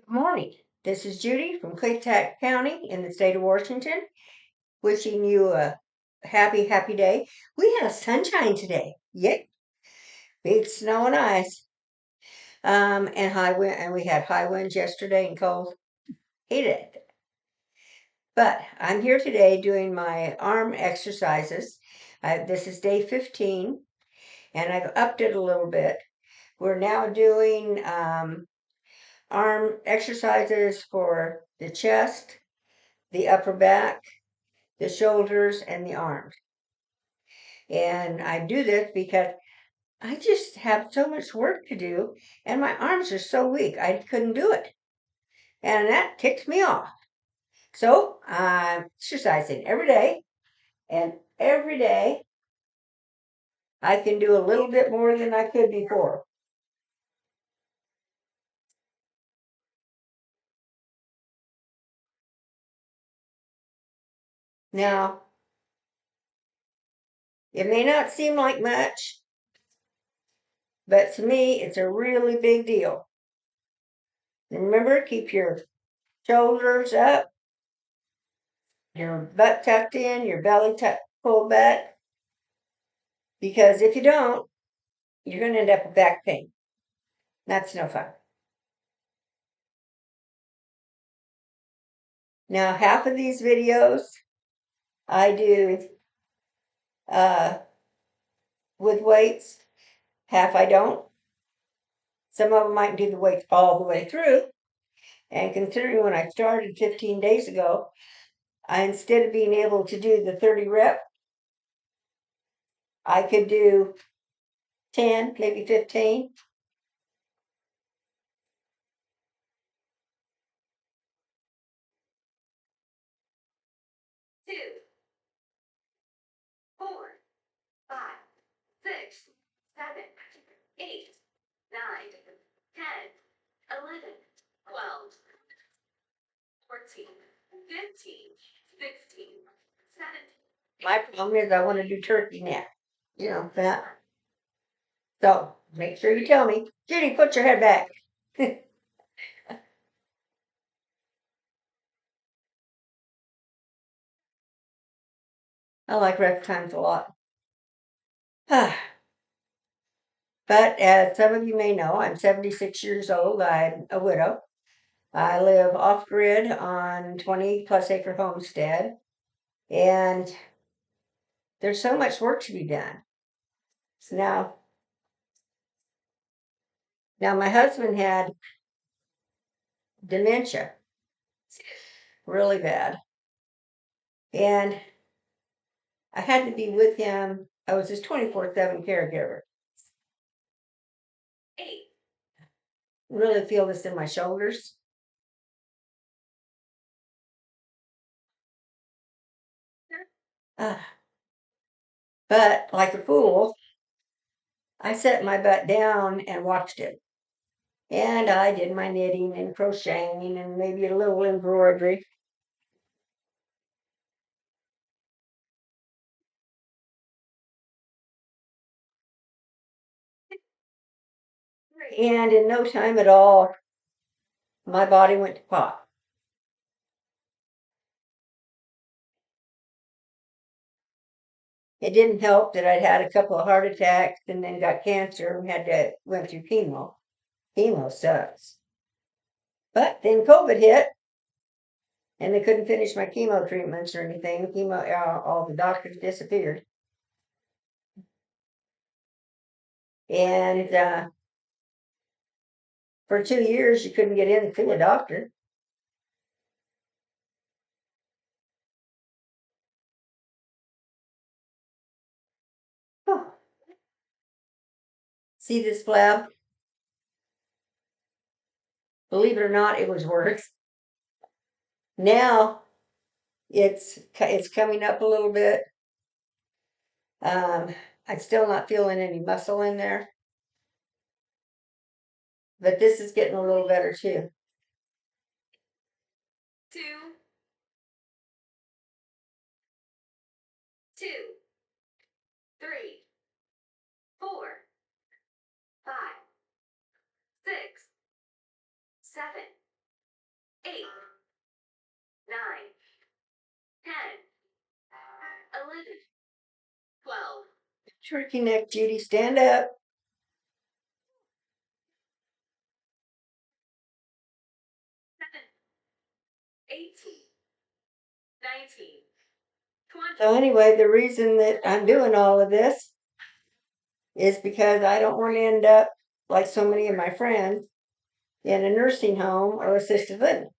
Morning. This is Judy from Clayton County in the state of Washington, wishing you a happy day. We have sunshine today. Yay. Big snow and ice. And high wind, and we had high winds yesterday and cold. Hated it. But I'm here today doing my arm exercises. This is day 15, and I've upped it a little bit. We're now doing arm exercises for the chest, the upper back, the shoulders, and the arms. And I do this because I just have so much work to do, and my arms are so weak, I couldn't do it. And that ticks me off. So I'm exercising every day, and every day I can do a little bit more than I could before. Now, it may not seem like much, but to me, it's a really big deal. And remember, keep your shoulders up, your butt tucked in, your belly pulled back. Because if you don't, you're going to end up with back pain. That's no fun. Now, half of these videos I do with weights, half I don't. Some of them might do the weights all the way through. And considering when I started 15 days ago, instead of being able to do the 30 rep, I could do 10, maybe 15. Two, 4, 5, 6, 7, 8, 9, 10, 11, 12, 14, 15, 16, 17. My problem is I want to do turkey neck. You know, that. So make sure you tell me, Judy, put your head back. I like rest times a lot. But as some of you may know, I'm 76 years old. I'm a widow. I live off grid on 20 plus acre homestead, and there's so much work to be done. So now my husband had dementia, really bad, and I had to be with him. I was his 24/7 caregiver. Really feel this in my shoulders. Uh, but like a fool, I set my butt down and watched it. And I did my knitting and crocheting and maybe a little embroidery. And in no time at all, my body went to pot. It didn't help that I'd had a couple of heart attacks and then got cancer and went through chemo. Chemo sucks. But then COVID hit, and they couldn't finish my chemo treatments or anything. All the doctors disappeared. And for 2 years, you couldn't get in to see a doctor. Oh. See this flab? Believe it or not, it was worse. Now it's coming up a little bit. I'm still not feeling any muscle in there, but this is getting a little better too. 2, 2, 3, 4, 5, 6, 7, Turkey neck, Judy, stand up. 18, 19, 20. So anyway, the reason that I'm doing all of this is because I don't want to end up like so many of my friends in a nursing home or assisted living.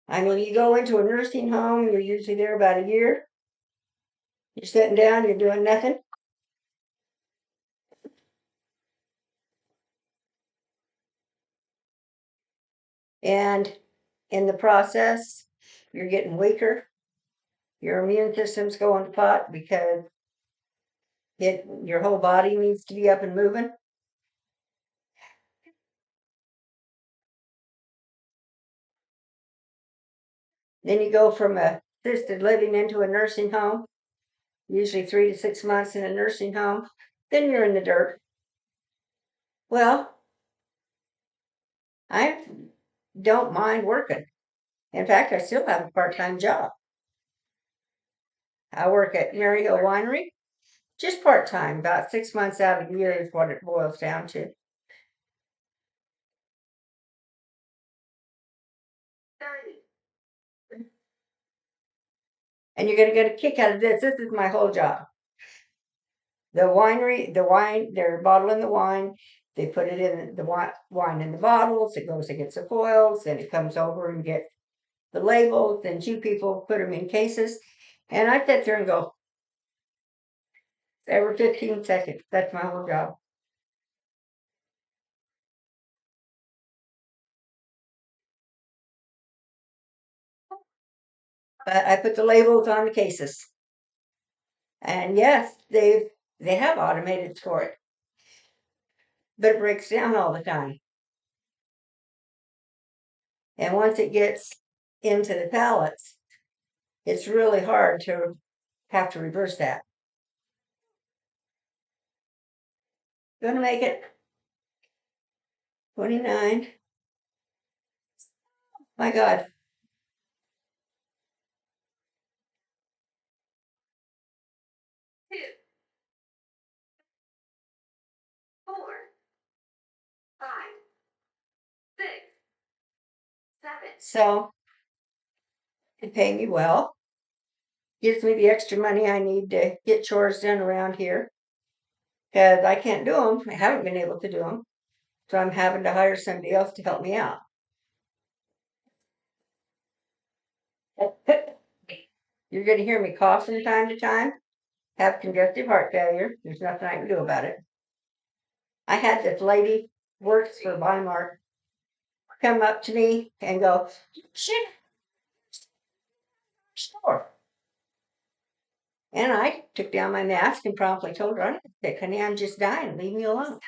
I mean, you go into a nursing home, you're usually there about a year. You're sitting down, you're doing nothing. And in the process, you're getting weaker. Your immune system's going to pot because your whole body needs to be up and moving. Then you go from a assisted living into a nursing home, usually 3 to 6 months in a nursing home. Then you're in the dirt. Well, I don't mind working. In fact, I still have a part-time job. I work at Maryhill Winery, just part-time, about 6 months out of the year is what it boils down to. 30. And you're going to get a kick out of this. This is my whole job. The winery, the wine, they're bottling the wine. They put it in the wine in the bottles. It goes and gets the foils. Then it comes over and gets the labels. Then two people put them in cases. And I sit there and go, every 15 seconds. That's my whole job. But I put the labels on the cases. And yes, they have automated for it. But it breaks down all the time. And once it gets into the pallets, it's really hard to have to reverse that. Gonna make it 29. My God. 2, 4, 5, 6, 7. So they pay me well. Gives me the extra money I need to get chores done around here. Because I can't do them. I haven't been able to do them. So I'm having to hire somebody else to help me out. You're going to hear me cough from time to time. Have congestive heart failure. There's nothing I can do about it. I had this lady works for Weimar come up to me and go, shit, store. And I took down my mask and promptly told her, I'm sick, honey, I'm just dying. Leave me alone.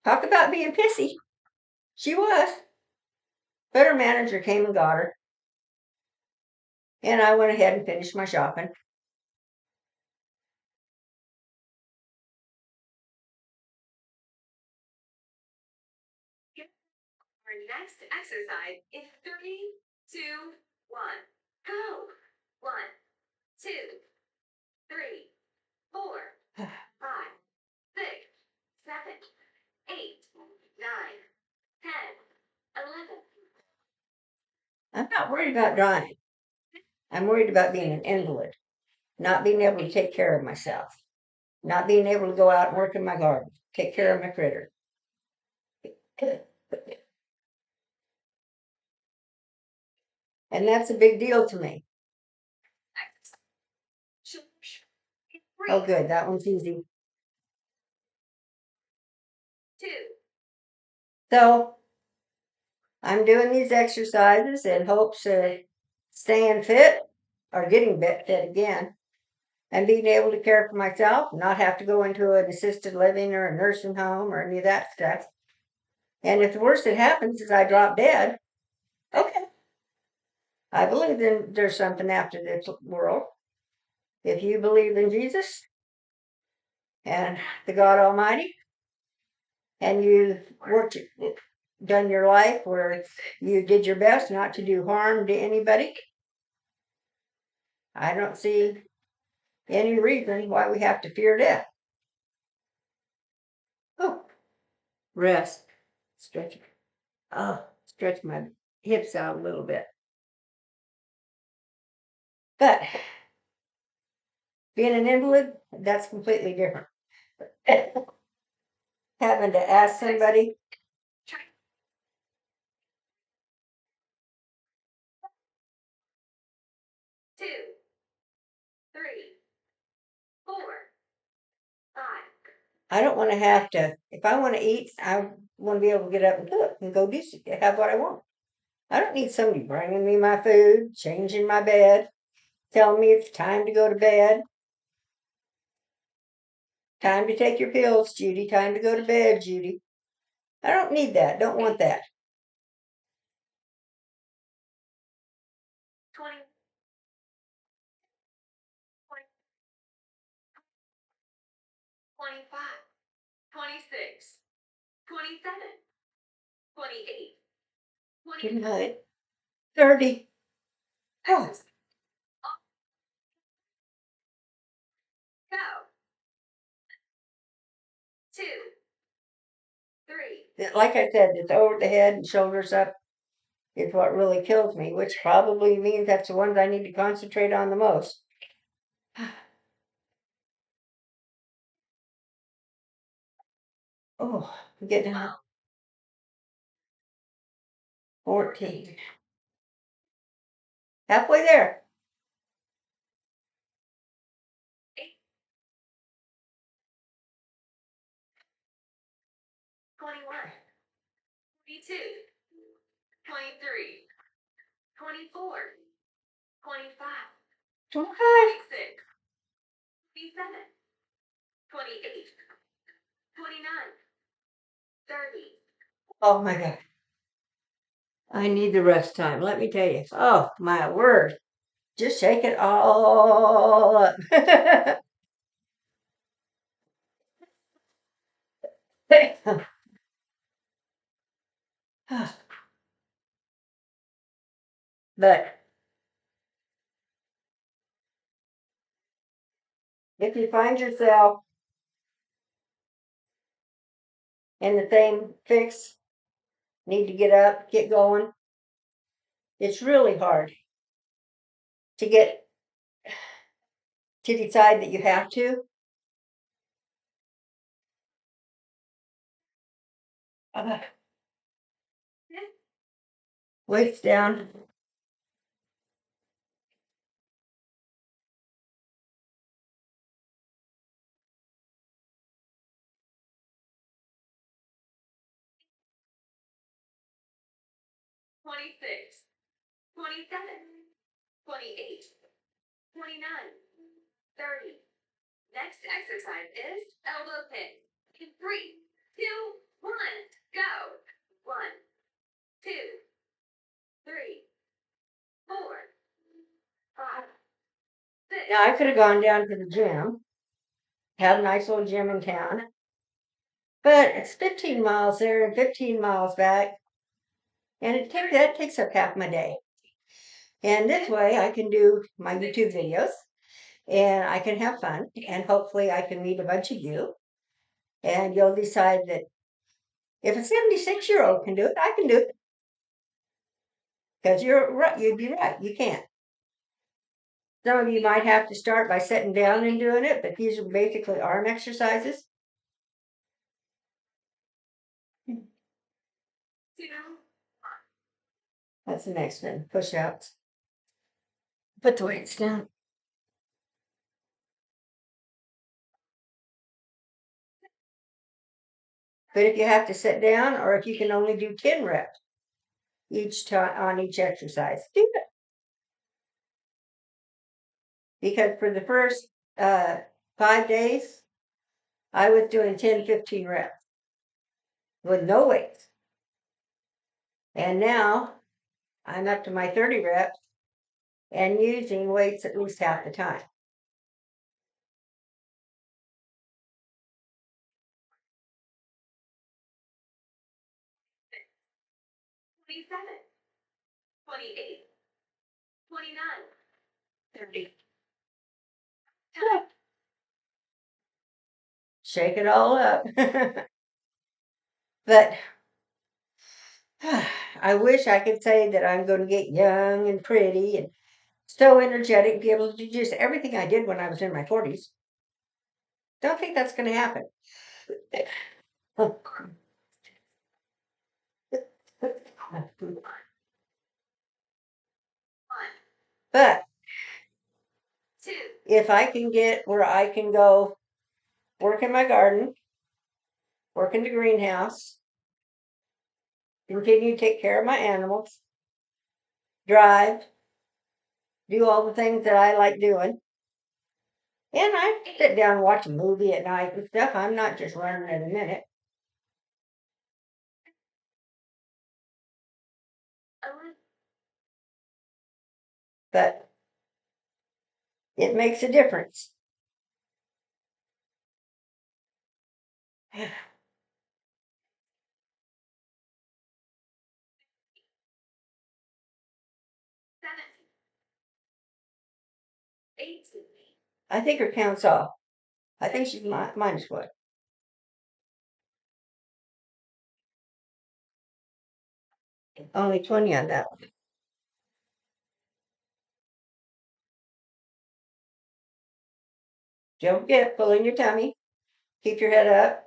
Talk about being pissy. She was. But her manager came and got her. And I went ahead and finished my shopping. Our next exercise is 3, 2, 1. Go. 1, 2, 3, 4, 5, 6, 7, 8, 9, 10, 11. I'm not worried about dying. I'm worried about being an invalid, not being able to take care of myself, not being able to go out and work in my garden, take care of my critter. And that's a big deal to me. Oh, good. That one's easy. 2. So I'm doing these exercises in hopes of staying fit or getting fit again and being able to care for myself, not have to go into an assisted living or a nursing home or any of that stuff. And if the worst that happens is I drop dead, okay. I believe there's something after this world. If you believe in Jesus and the God Almighty, and you've done your life where you did your best not to do harm to anybody, I don't see any reason why we have to fear death. Oh, rest, stretch. Oh, stretch my hips out a little bit. But being an invalid, that's completely different. Having to ask somebody, Two, three, four, five. I don't want to have to, if I want to eat, I want to be able to get up and cook and go do have what I want. I don't need somebody bringing me my food, changing my bed, telling me it's time to go to bed. Time to take your pills, Judy. Time to go to bed, Judy. I don't need that. Don't want that. 20, 20, 25, 26, 27, 28, Good 29. night. 30. Oh, Exercise. Go. 2, 3, like I said, it's over the head and shoulders up is what really kills me, which probably means that's the ones I need to concentrate on the most. Oh, I'm getting up. 14. Halfway there. 21, 22, 23, 24, 25, 25. 26, 27, 28, 29, 30. Oh my God. I need the rest time. Let me tell you. Oh my word. Just shake it all up. But if you find yourself in the same fix, need to get up, get going, it's really hard to get to decide that you have to. Uh, Weights down. 26, 27, 28, 29, 30. Next exercise is elbow pin. In 3, 2, 1, go. 1, 2, 3, 4, 5, 6. Now I could have gone down to the gym, had a nice little gym in town, but it's 15 miles there and 15 miles back, and that takes up half my day. And this way I can do my YouTube videos and I can have fun and hopefully I can meet a bunch of you and you'll decide that if a 76-year-old can do it, I can do it. Because you're right, you'd be right, you can't. Some of you might have to start by sitting down and doing it, but these are basically arm exercises. 2, That's the next one, push-ups. Put the weights down. But if you have to sit down or if you can only do 10 reps each time on each exercise, do it. Because for the first 5 days, I was doing 10, 15 reps with no weights. And now I'm up to my 30 reps and using weights at least half the time. 27, 28, 29, 30. Time. Shake it all up. But I wish I could say that I'm going to get young and pretty and so energetic, be able to do just everything I did when I was in my 40s. Don't think that's going to happen. One, But two, if I can get where I can go work in my garden, work in the greenhouse, continue to take care of my animals, drive, do all the things that I like doing, and I sit down and watch a movie at night and stuff. I'm not just running in a minute. 11, But it makes a difference. 17, 18, I think her count's off. I think she's minus what? Only 20 on that one. Don't forget, pull in your tummy, keep your head up,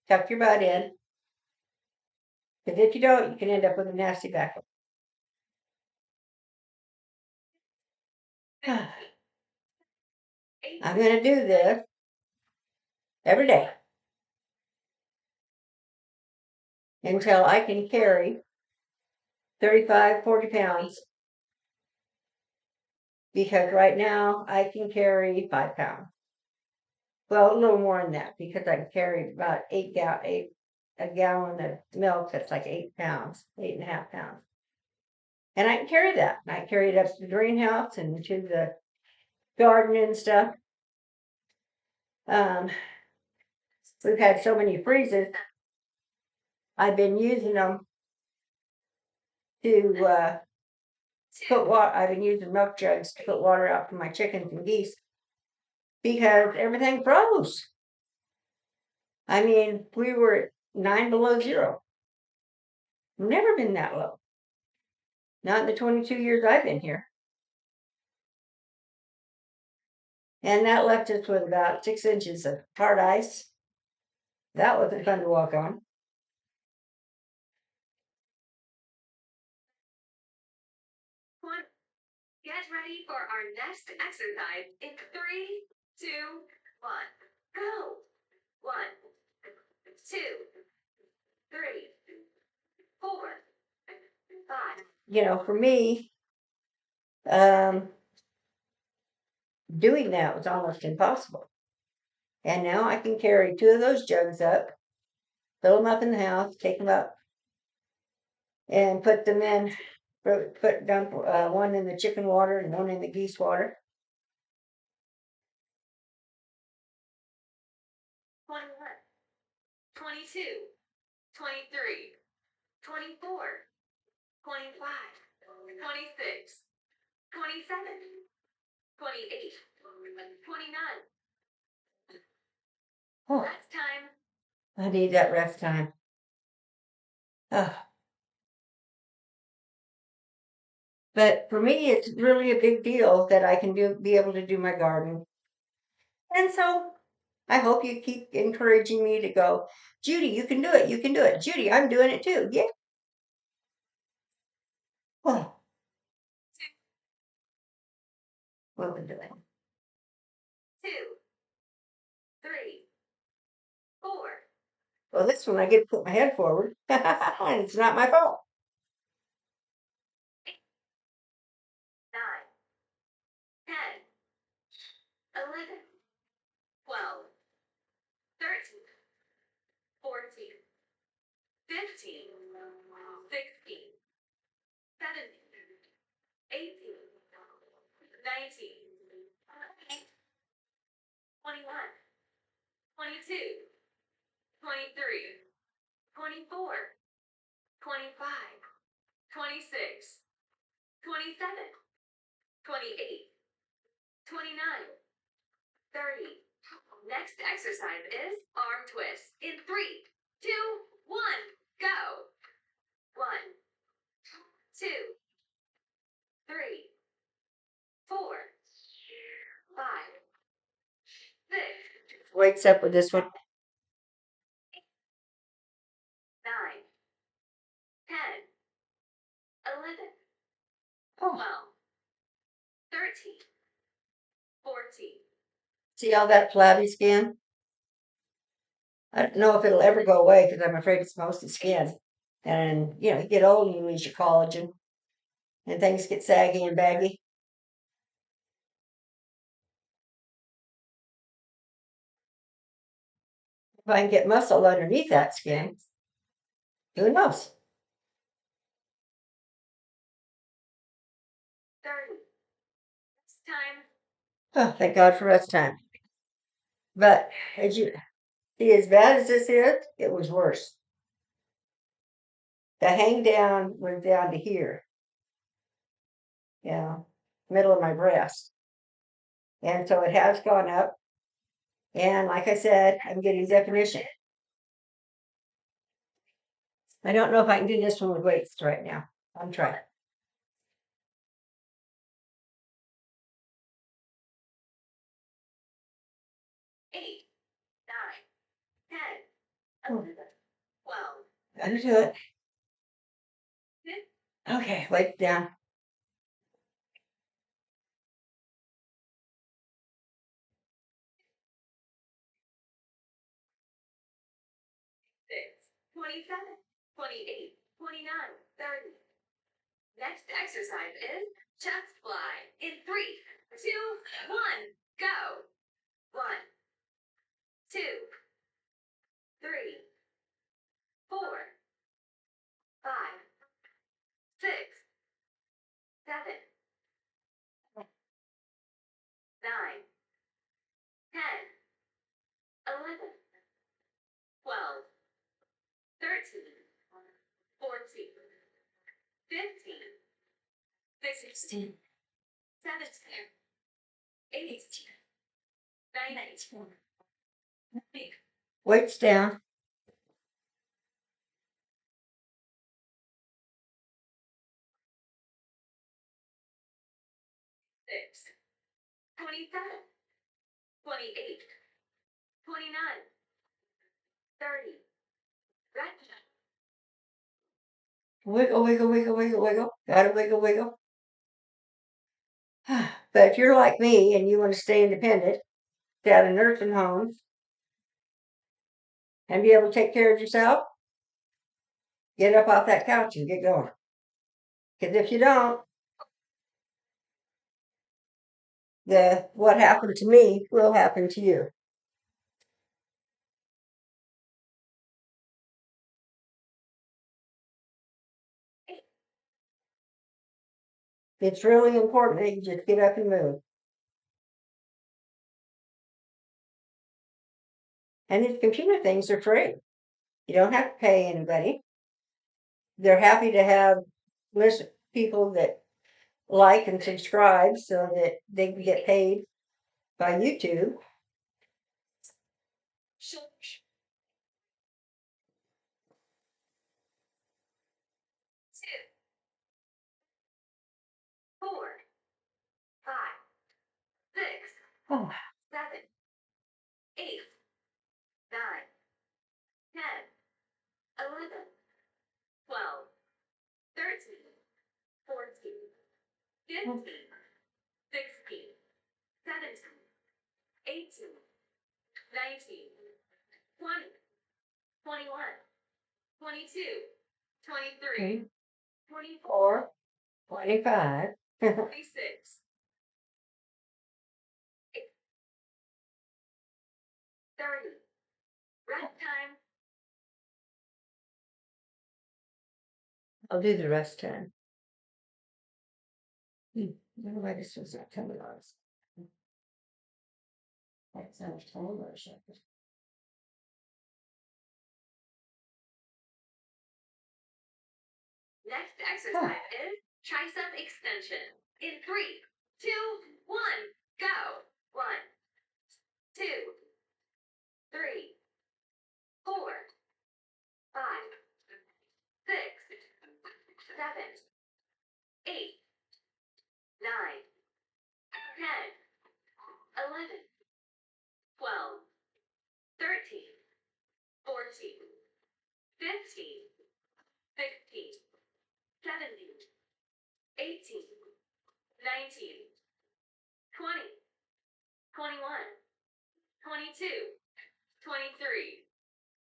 tuck your butt in. Because if you don't, you can end up with a nasty back. 18, I'm going to do this every day until I can carry 35, 40 pounds. Because right now I can carry 5 pounds. Well, a little more than that because I can carry about a gallon of milk. That's like 8 pounds, 8.5 pounds. And I can carry that. I carry it up to the greenhouse and to the garden and stuff. Um, we've had so many freezes. I've been using them to put water. I've been using milk jugs to put water out for my chickens and geese because everything froze. I mean, we were at 9 below zero. Never been that low. Not in the 22 years I've been here. And that left us with about 6 inches of hard ice. That wasn't fun to walk on. 1. Get ready for our next exercise in 3, 2, 1. Go. 1, 2, 3, 4, 5. You know, for me, um, doing that was almost impossible. And now I can carry 2 of those jugs up, fill them up in the house, take them up, and put them in. Dump one in the chicken water and one in the geese water. 21, 22, 23, 24, 25, 26, 27, 28, 29. Oh, Last time. I need that rest time. But for me, it's really a big deal that I can be able to do my garden. And so I hope you keep encouraging me to go, Judy, you can do it. You can do it. Judy, I'm doing it too. Yeah. Oh, what we're doing. 2, 3, 4, Well, this one I get to put my head forward. And it's not my fault. 9, 10, 11, 12, 13, 14, 15, 16, 17, 18, 19, 21, 22, 23, 24, 25, 26, 27, 28, 29, 30. Next exercise is arm twist. In 3, 2, 1, go. 1, 2, 3, 4, 5, 6, Wakes up with this one. 9, 10, 11, Oh, 12, 13, 14. see all that flabby skin? I don't know if it'll ever go away because I'm afraid it's mostly skin. And you know, you get old and you lose your collagen, and things get saggy and baggy. If I can get muscle underneath that skin, who knows? 30. It's time. Oh, thank God for rest time. But as you see, as bad as this is, it was worse. The hang down went down to here, middle of my breast. And so it has gone up. And like I said, I'm getting definition. I don't know if I can do this one with weights right now. I'm trying. 8, 9, 10, 11, 12, Gotta do it. 15, Okay, weights down. 27, 28, 29, 30. Next exercise is chest fly. In 3, 2, 1, go. 1, 2, 3, 4, 5, 6, 7, 9, 10, 11, 12, 13, 14, 15, 16, 17, 18, 19, 20. Weights down. 6, 27, 28, 29, 30. Stretch. Wiggle, wiggle, wiggle, wiggle, wiggle. Gotta wiggle, wiggle. But if you're like me and you want to stay independent, stay out of nursing homes, and be able to take care of yourself, get up off that couch and get going. Because if you don't, the what happened to me will happen to you. It's really important that you just get up and move. And these computer things are free. You don't have to pay anybody. They're happy to have list people that like and subscribe so that they can get paid by YouTube. Shoulders. 2, 4, 5, 6, Oh, 7, 8, 9, 10, 11, 12, 13, 14, 15, 16, 17, 18, 19, 20, 21, 22, 23, 24, 25. 26, 30. Rest time. I'll do the rest time. Why this was not coming on. That sounds taller. Next exercise is tricep extension. In 3, 2, 1, go. 1, 2, 3, 4, 5, 6, 7, 8, 9, 10, 11, 12, 13, 14, 15, 16, 17, 18, 19, 20, 21, 22, 23,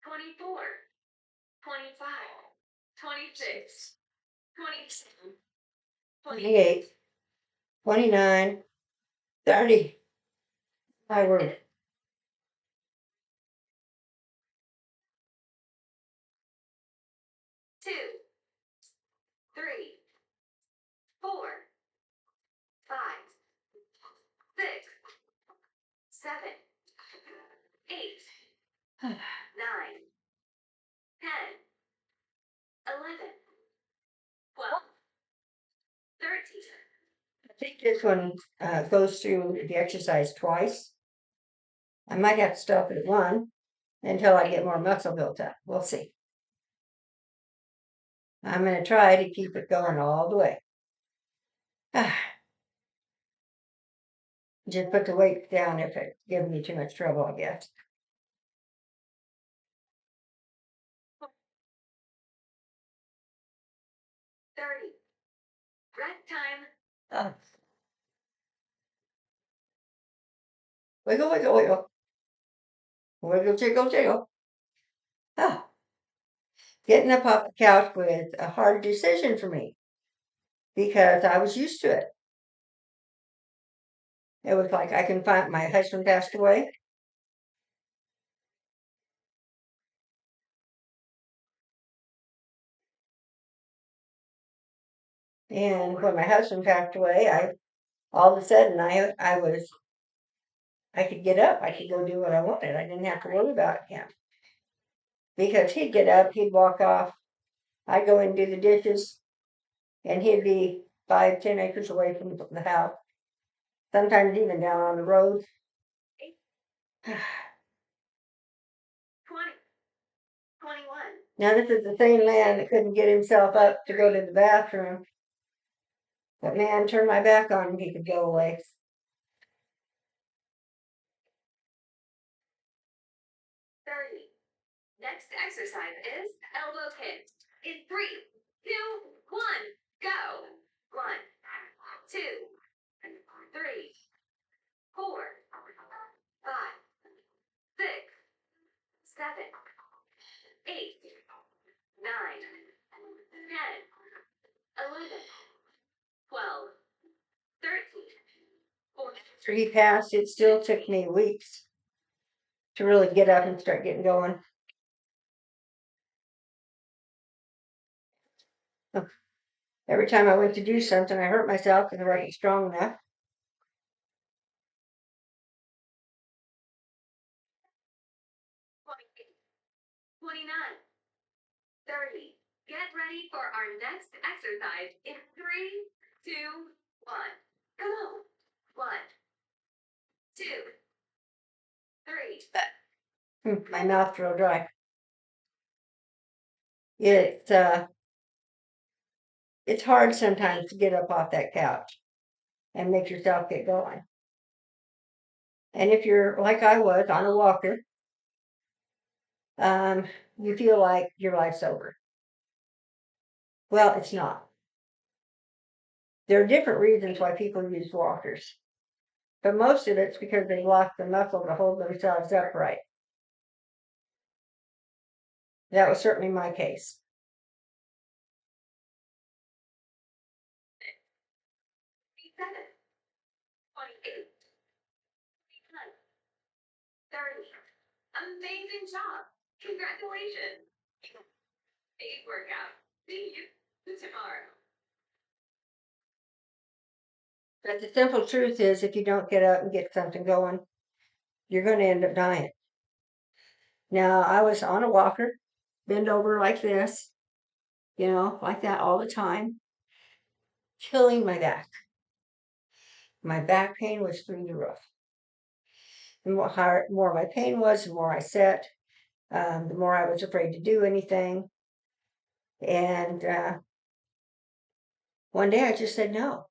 24, 25, 26, 27, 28, 29, 30. My word. 2, 3, 4, 5, 6, 7, 8, 9, 10, 11, 12, 13. I think this one goes through the exercise twice. I might have to stop it at one until I get more muscle built up. We'll see. I'm going to try to keep it going all the way. Just put the weight down if it's giving me too much trouble, I guess. 30. Rest time. Uh, wiggle, wiggle, wiggle. Wiggle, jiggle, jiggle. Ah, getting up off the couch was a hard decision for me because I was used to it. It was like I can find my husband passed away. And when my husband passed away, I all of a sudden I could get up. I could go do what I wanted. I didn't have to worry about him because he'd get up, he'd walk off. I'd go and do the dishes, and he'd be 5, 10 acres away from the house. Sometimes even down on the road. 20, 21, Now this is the same man that couldn't get himself up to go to the bathroom. But man, turn my back on him, he could go away. 30. Next exercise is elbow pinch. In 3, 2, 1, go. 1, 2, 3, 4, 5, 6, 7, 8, 9, 10, 11, 12, 13, 14. After he passed, it still took me weeks to really get up and start getting going. Every time I went to do something, I hurt myself because I wasn't strong enough. 28, 29, 30. Get ready for our next exercise in 3, 2, 1. Come on. 1, 2, 3. My mouth's real dry. It's hard sometimes to get up off that couch and make yourself get going. And if you're like I was on a walker, you feel like your life's over. Well, it's not. There are different reasons why people use walkers, but most of it's because they lost the muscle to hold themselves upright. That was certainly my case. 27, 28, 29, 30. Amazing job. Congratulations. Big workout. See you tomorrow. But the simple truth is, if you don't get up and get something going, you're going to end up dying. Now, I was on a walker, bend over like this, like that all the time, killing my back. My back pain was through the roof. the more my pain was, the more I sat, the more I was afraid to do anything. And one day I just said, no,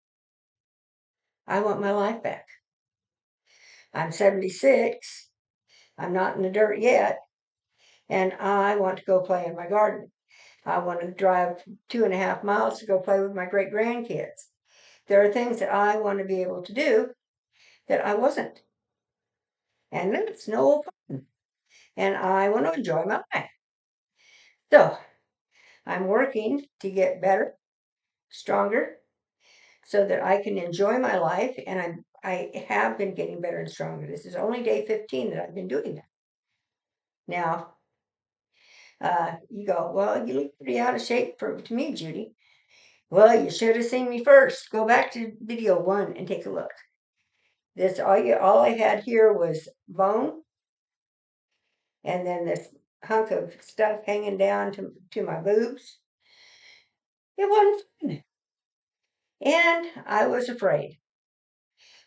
I want my life back. I'm 76. I'm not in the dirt yet. And I want to go play in my garden. I want to drive 2.5 miles to go play with my great grandkids. There are things that I want to be able to do that I wasn't. And it's no fun. And I want to enjoy my life. So I'm working to get better, stronger, so that I can enjoy my life. And I have been getting better and stronger. This is only day 15 that I've been doing that. Now, you go, well, you look pretty out of shape to me, Judy. Well, you should have seen me first. Go back to video 1 and take a look. This all I had here was bone, and then this hunk of stuff hanging down to my boobs. It wasn't fun, and I was afraid.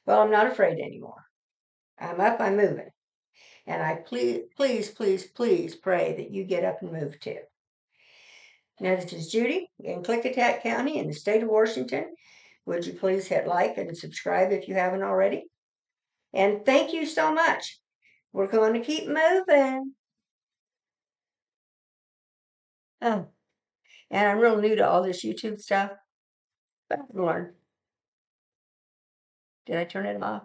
Well, I'm not afraid anymore. I'm up, I'm moving, and I please pray that you get up and move too. Now, this is Judy in Klickitat County in the state of Washington. Would you please hit like and subscribe if you haven't already? And thank you so much. We're going to keep moving. Oh, and I'm real new to all this YouTube stuff, but I've learned. Did I turn it off?